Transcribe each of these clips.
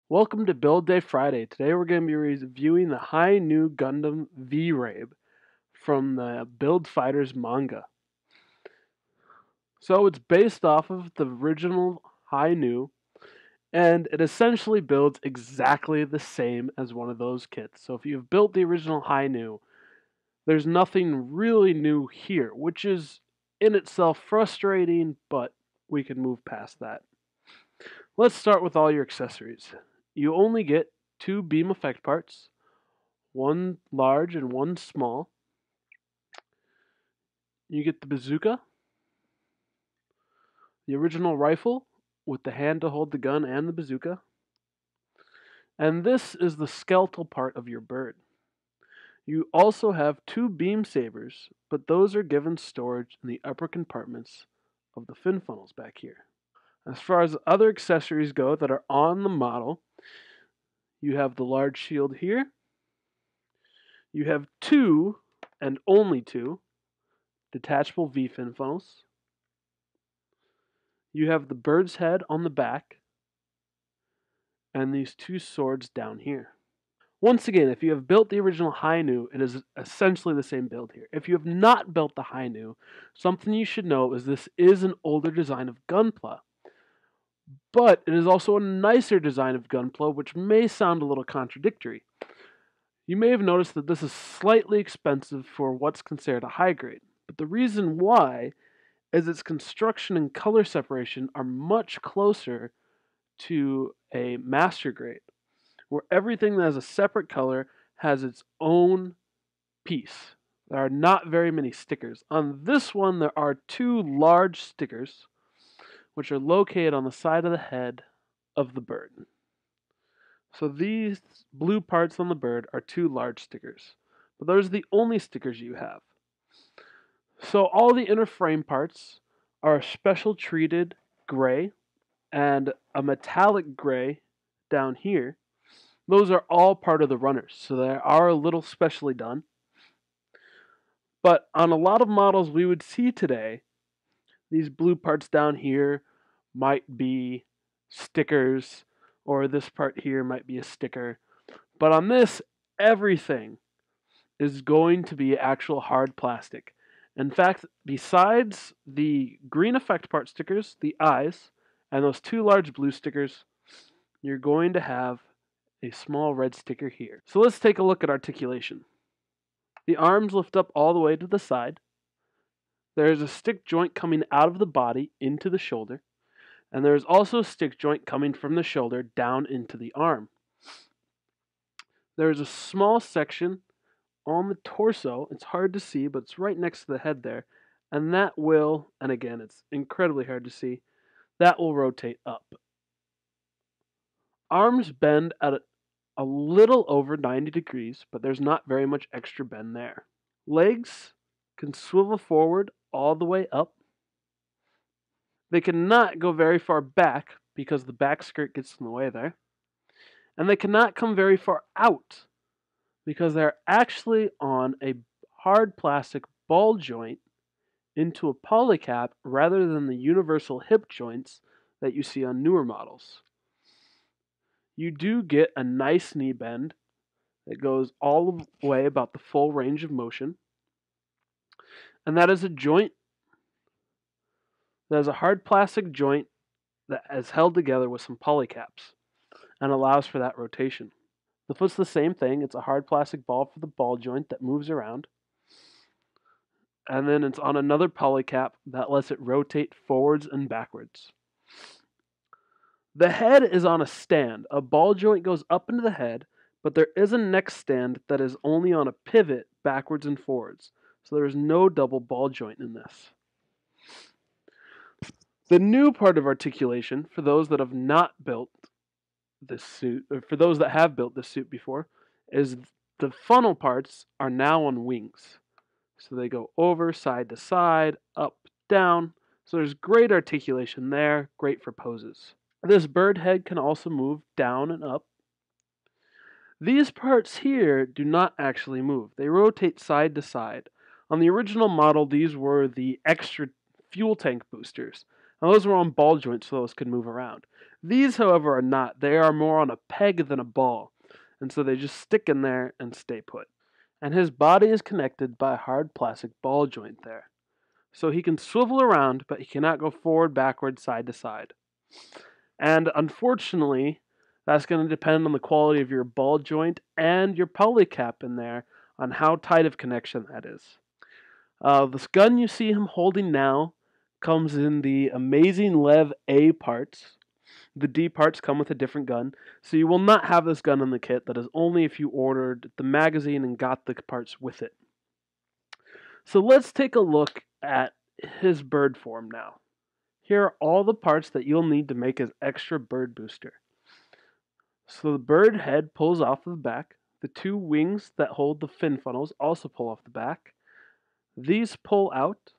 Welcome to Build Day Friday. Today we're going to be reviewing the high new Gundam Vrabe from the Build Fighters manga. So it's based off of the original high new, and it essentially builds exactly the same as one of those kits. So if you've built the original high new, there's nothing really new here, which is in itself frustrating, but we can move past that. Let's start with all your accessories. You only get 2 beam effect parts, one large and one small. You get the bazooka, the original rifle with the hand to hold the gun and the bazooka. And this is the skeletal part of your bird. You also have 2 beam sabers, but those are given storage in the upper compartments of the fin funnels back here. As far as other accessories go that are on the model, you have the large shield here. You have 2, and only 2, detachable V-fin funnels. You have the bird's head on the back, and these 2 swords down here. Once again, if you have built the original Hainu, it is essentially the same build here. If you have not built the Hainu, something you should know is this is an older design of Gunpla. But it is also a nicer design of Gunpla, which may sound a little contradictory. You may have noticed that this is slightly expensive for what's considered a high grade. But the reason why is its construction and color separation are much closer to a master grade, where everything that has a separate color has its own piece. There are not very many stickers. On this one, there are 2 large stickers, which are located on the side of the head of the bird. So these blue parts on the bird are 2 large stickers, but those are the only stickers you have. So all the inner frame parts are a special treated gray and a metallic gray down here. Those are all part of the runners, so they are a little specially done. But on a lot of models we would see today, these blue parts down here might be stickers, or this part here might be a sticker. But on this, everything is going to be actual hard plastic. In fact, besides the green effect part stickers, the eyes, and those 2 large blue stickers, you're going to have a small red sticker here. So let's take a look at articulation. The arms lift up all the way to the side. There is a stick joint coming out of the body into the shoulder, and there is also a stick joint coming from the shoulder down into the arm. There is a small section on the torso. It's hard to see, but it's right next to the head there, and that will, and again, it's incredibly hard to see, that will rotate up. Arms bend at a little over 90 degrees, but there's not very much extra bend there. Legs can swivel forward all the way up. They cannot go very far back because the back skirt gets in the way there. And they cannot come very far out because they're actually on a hard plastic ball joint into a polycap rather than the universal hip joints that you see on newer models. You do get a nice knee bend that goes all the way about the full range of motion. And that is a joint that is a hard plastic joint that is held together with some polycaps and allows for that rotation. The foot's the same thing. It's a hard plastic ball for the ball joint that moves around. And then it's on another polycap that lets it rotate forwards and backwards. The head is on a stand. A ball joint goes up into the head, but there is a neck stand that is only on a pivot backwards and forwards. So there is no double ball joint in this. The new part of articulation, for those that have not built this suit, or for those that have built this suit before, is the funnel parts are now on wings. So they go over, side to side, up, down. So there's great articulation there, great for poses. This bird head can also move down and up. These parts here do not actually move. They rotate side to side. On the original model, these were the extra fuel tank boosters. Now those were on ball joints, so those could move around. These, however, are not. They are more on a peg than a ball, and so they just stick in there and stay put. And his body is connected by a hard plastic ball joint there. So he can swivel around, but he cannot go forward, backward, side to side. And unfortunately, that's going to depend on the quality of your ball joint and your polycap in there on how tight of connection that is. This gun you see him holding now comes in the amazing Lev A parts. The D parts come with a different gun, so you will not have this gun in the kit. That is only if you ordered the magazine and got the parts with it. So let's take a look at his bird form now. Here are all the parts that you'll need to make his extra bird booster. So the bird head pulls off of the back. The two wings that hold the fin funnels also pull off the back. These pull out.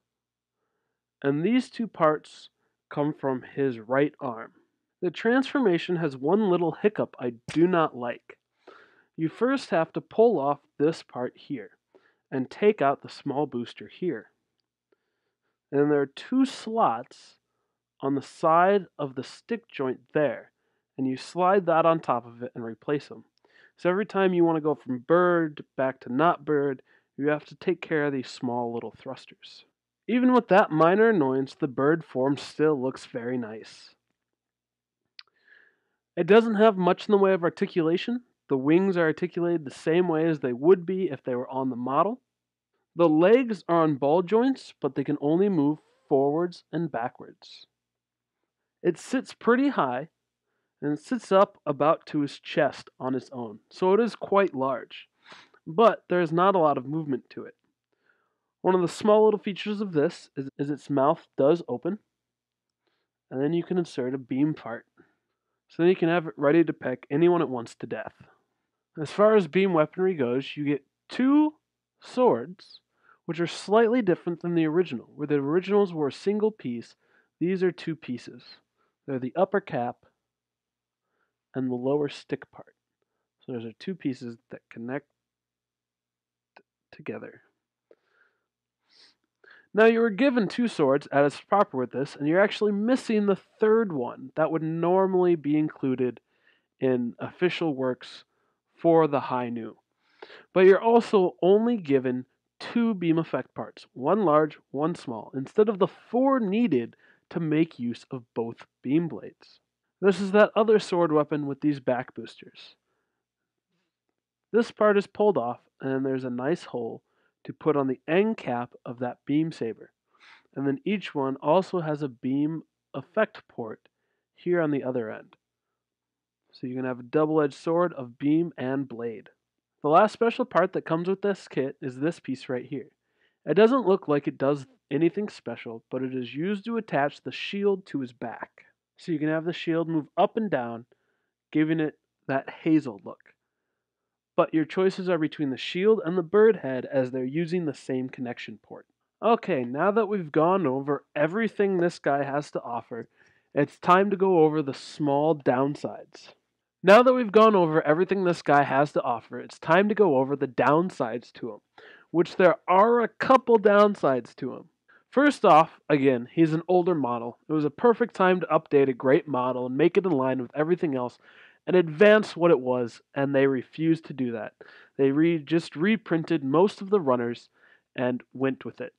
And these two parts come from his right arm. The transformation has one little hiccup I do not like. You first have to pull off this part here and take out the small booster here. And there are two slots on the side of the stick joint there, and you slide that on top of it and replace them. So every time you want to go from bird back to not bird, you have to take care of these small little thrusters. Even with that minor annoyance, the bird form still looks very nice. It doesn't have much in the way of articulation. The wings are articulated the same way as they would be if they were on the model. The legs are on ball joints, but they can only move forwards and backwards. It sits pretty high, and it sits up about to his chest on its own, so it is quite large. But there is not a lot of movement to it. One of the small little features of this is its mouth does open, and then you can insert a beam part. So then you can have it ready to peck anyone it wants to death. As far as beam weaponry goes, you get two swords, which are slightly different than the original. Where the originals were a single piece, these are two pieces. They're the upper cap and the lower stick part. So those are two pieces that connect together. Now you were given two swords, as proper with this, and you're actually missing the third one that would normally be included in official works for the High Nu. But you're also only given two beam effect parts, one large, one small, instead of the four needed to make use of both beam blades. This is that other sword weapon with these back boosters. This part is pulled off, and there's a nice hole to put on the end cap of that beam saber. And then each one also has a beam effect port here on the other end. So you can have a double-edged sword of beam and blade. The last special part that comes with this kit is this piece right here. It doesn't look like it does anything special, but it is used to attach the shield to his back. So you can have the shield move up and down, giving it that hazel look. But your choices are between the shield and the bird head as they're using the same connection port. Okay, now that we've gone over everything this guy has to offer, it's time to go over the small downsides. Now that we've gone over everything this guy has to offer, it's time to go over the downsides to him, which there are a couple downsides to him. First off, again, he's an older model. It was a perfect time to update a great model and make it in line with everything else and advance what it was, and they refused to do that. They just reprinted most of the runners and went with it.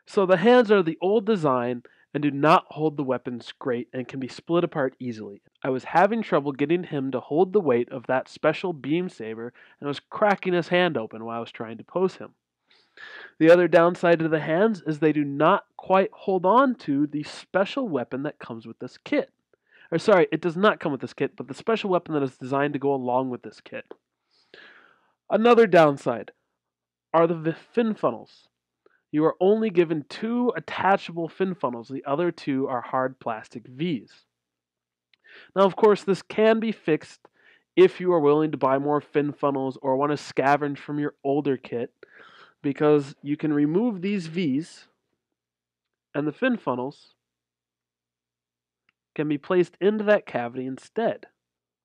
So the hands are the old design and do not hold the weapons great and can be split apart easily. I was having trouble getting him to hold the weight of that special beam saber and was cracking his hand open while I was trying to pose him. The other downside to the hands is they do not quite hold on to the special weapon that comes with this kit. Or sorry, it does not come with this kit, but the special weapon that is designed to go along with this kit. Another downside are the fin funnels. You are only given two attachable fin funnels. The other two are hard plastic V's. Now, of course, this can be fixed if you are willing to buy more fin funnels or want to scavenge from your older kit, because you can remove these V's and the fin funnels can be placed into that cavity instead.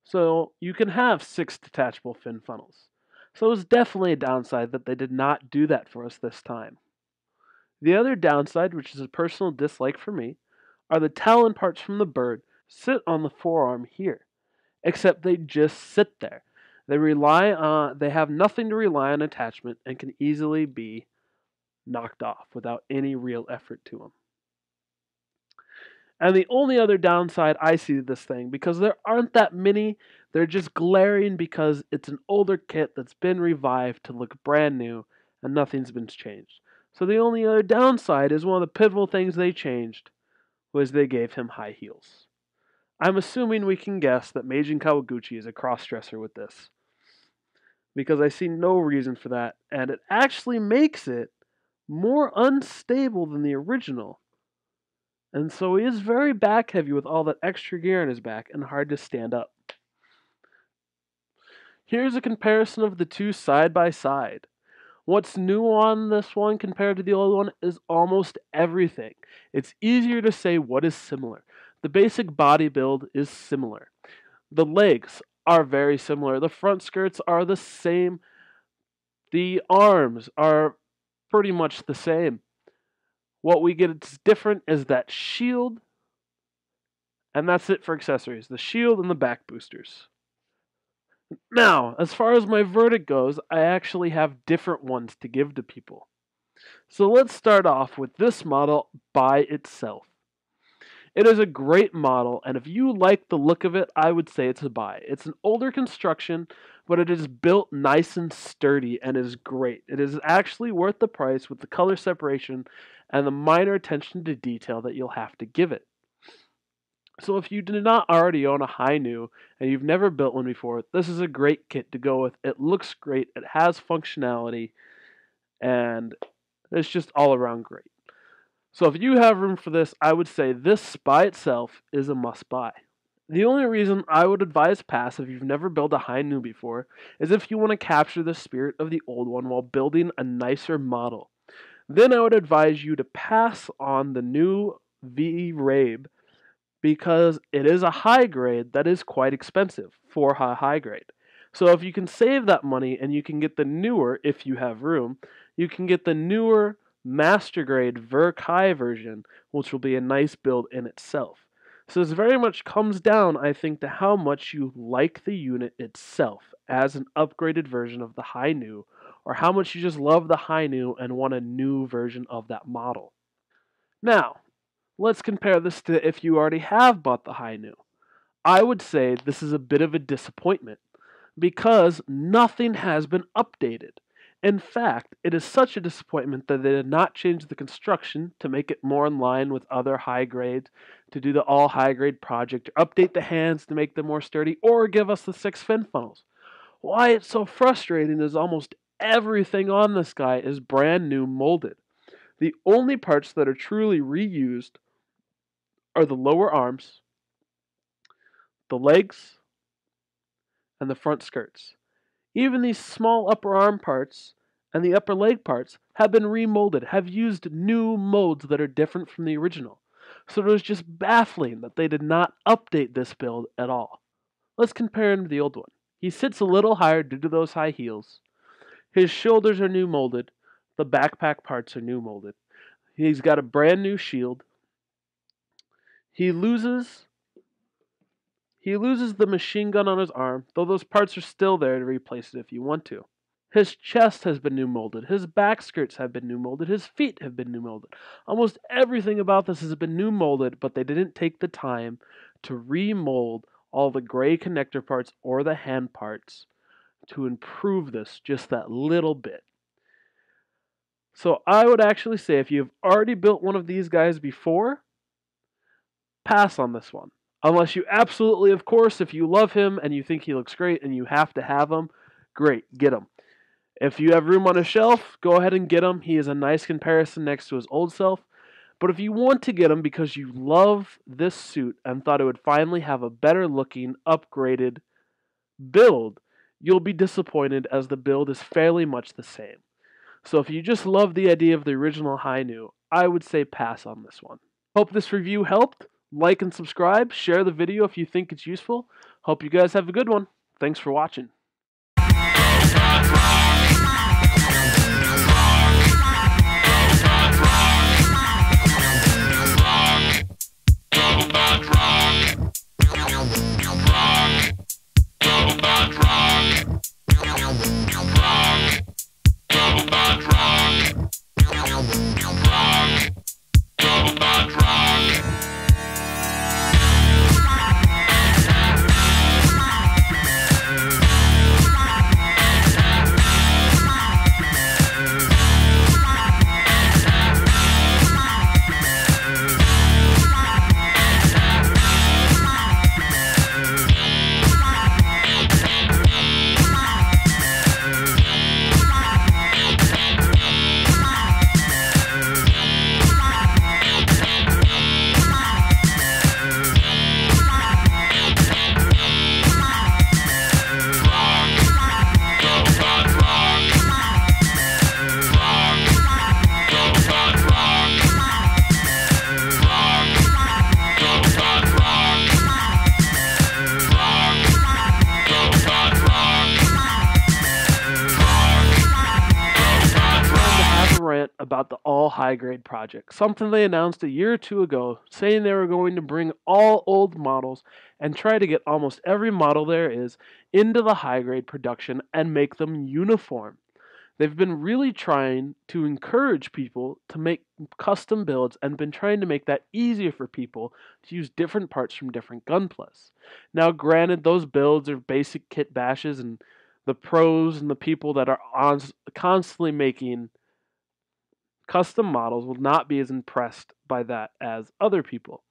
So you can have 6 detachable fin funnels. So it's definitely a downside that they did not do that for us this time. The other downside, which is a personal dislike for me, are the talon parts from the bird sit on the forearm here, except they just sit there. They have nothing to rely on attachment and can easily be knocked off without any real effort to them. And the only other downside I see to this thing, because there aren't that many, they're just glaring because it's an older kit that's been revived to look brand new and nothing's been changed. So the only other downside is one of the pivotal things they changed was they gave him high heels. I'm assuming we can guess that Meijin Kawaguchi is a cross-dresser with this, because I see no reason for that, and it actually makes it more unstable than the original. And so he is very back heavy with all that extra gear on his back and hard to stand up. Here's a comparison of the two side by side. What's new on this one compared to the old one is almost everything. It's easier to say what is similar. The basic body build is similar. The legs are very similar. The front skirts are the same. The arms are pretty much the same. What we get that's different is that shield, and that's it for accessories. The shield and the back boosters. Now, as far as my verdict goes, I actually have different ones to give to people. So let's start off with this model by itself. It is a great model, and if you like the look of it, I would say it's a buy. It's an older construction, but it is built nice and sturdy and is great. It is actually worth the price with the color separation and the minor attention to detail that you'll have to give it. So if you do not already own a Hi-Nu and you've never built one before, this is a great kit to go with. It looks great, it has functionality, and it's just all around great. So if you have room for this, I would say this by itself is a must-buy. The only reason I would advise pass if you've never built a Hi-Nu before is if you want to capture the spirit of the old one while building a nicer model. Then I would advise you to pass on the new Vrabe because it is a high grade that is quite expensive for a high grade. So if you can save that money and you can get the newer, if you have room, you can get the newer Master Grade Verkai version, which will be a nice build in itself. So this very much comes down, I think, to how much you like the unit itself as an upgraded version of the Hi-Nu, or how much you just love the Hi-Nu and want a new version of that model. Now, let's compare this to if you already have bought the Hi-Nu. I would say this is a bit of a disappointment because nothing has been updated. In fact, it is such a disappointment that they did not change the construction to make it more in line with other high grades, to do the all high grade project, or update the hands to make them more sturdy, or give us the 6 fin funnels. Why it's so frustrating is almost everything on this guy is brand new molded. The only parts that are truly reused are the lower arms, the legs, and the front skirts. Even these small upper arm parts and the upper leg parts have been remolded, have used new molds that are different from the original. So it was just baffling that they did not update this build at all. Let's compare him to the old one. He sits a little higher due to those high heels. His shoulders are new molded. The backpack parts are new molded. He's got a brand new shield. He loses the machine gun on his arm, though those parts are still there to replace it if you want to. His chest has been new molded. His back skirts have been new molded. His feet have been new molded. Almost everything about this has been new molded, but they didn't take the time to remold all the gray connector parts or the hand parts to improve this just that little bit. So I would actually say if you've already built one of these guys before, pass on this one. Unless you absolutely, of course, if you love him and you think he looks great and you have to have him, great, get him. If you have room on a shelf, go ahead and get him. He is a nice comparison next to his old self. But if you want to get him because you love this suit and thought it would finally have a better looking, upgraded build, you'll be disappointed as the build is fairly much the same. So if you just love the idea of the original Hi-Nu, I would say pass on this one. Hope this review helped. Like and subscribe. Share the video if you think it's useful. Hope you guys have a good one. Thanks for watching. Rock. about the all high grade project, something they announced a year or two ago, saying they were going to bring all old models and try to get almost every model there is into the high grade production and make them uniform. They've been really trying to encourage people to make custom builds and been trying to make that easier for people to use different parts from different Gunplas. Now, granted, those builds are basic kit bashes, and the pros and the people that are constantly making custom models will not be as impressed by that as other people.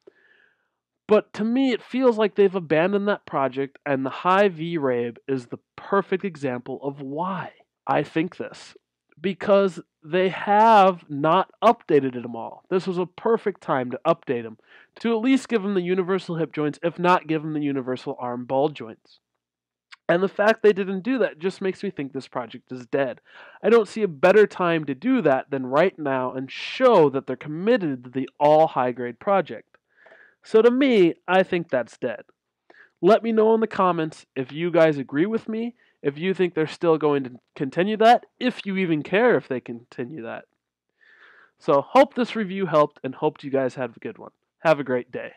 But to me, it feels like they've abandoned that project, and the High V Rabe is the perfect example of why I think this. Because they have not updated them all. This was a perfect time to update them, to at least give them the universal hip joints, if not give them the universal arm ball joints. And the fact they didn't do that just makes me think this project is dead. I don't see a better time to do that than right now and show that they're committed to the all high grade project. So to me, I think that's dead. Let me know in the comments if you guys agree with me, if you think they're still going to continue that, if you even care if they continue that. So hope this review helped and hope you guys have a good one. Have a great day.